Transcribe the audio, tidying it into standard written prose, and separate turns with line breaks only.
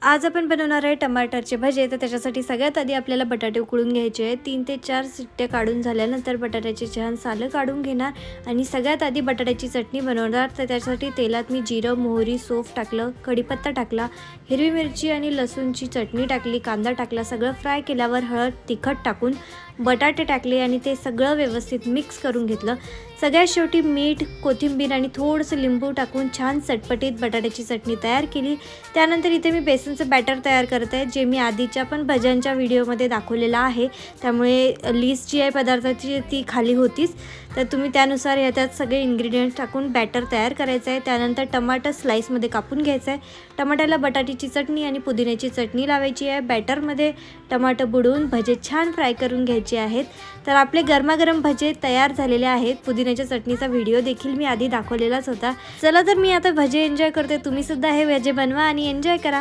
आज आपण बनवणार आहे टमाटरचे भजे। तर त्याच्यासाठी सगळ्यात आधी आपल्याला बटाटे उकळून घ्यायचे आहेत। 3 ते 4 शिट्ट्या काढून झाल्यानंतर बटाट्याची छान सालं काढून घेणार आणि सगळ्यात आधी बटाट्याची चटणी बनवणार। तर त्यासाठी तेलात मी जिरं, मोहरी, सौंफ टाकलं, कढीपत्ता टाकला, हिरवी मिरची आणि लसूणची चटणी टाकली, कांदा टाकला। सगळं फ्राय केल्यावर हळद, तिखट टाकून बटाटे टाकले आणि ते सगळं व्यवस्थित मिक्स करून घेतलं। सगळ्यात शेवटी मीठ, कोथिंबीर आणि थोडंसं लिंबू टाकून छान चटपटीत बटाट्याची चटणी तयार केली। त्यानंतर इथे मी बेसनचं बॅटर तयार करत आहे, जे मी आधीच्या पण भज्यांच्या व्हिडिओमध्ये दाखवलेलं आहे। त्यामुळे लिस्ट जी आहे पदार्थाची ती खाली होतीच, तर तुम्ही त्यानुसार याच्यात सगळे इन्ग्रेडियंट्स टाकून बॅटर तयार करायचं आहे। त्यानंतर टमाटर स्लाइसमध्ये कापून घ्यायचं आहे। टमाट्याला बटाट्याची चटणी आणि पुदिन्याची चटणी लावायची आहे। बॅटरमध्ये टमाटर बुडवून भजे छान फ्राय करून घ्यायचे आहेत। तर आपले गरमागरम भजे तयार झालेले आहेत। पुदिन्याच्या चटणीचा व्हिडिओ देखील मी आधी दाखवलेलाच होता। चला तर मी आता भजे एन्जॉय करते। तुम्ही सुद्धा हे भजे बनवा आणि एन्जॉय करा।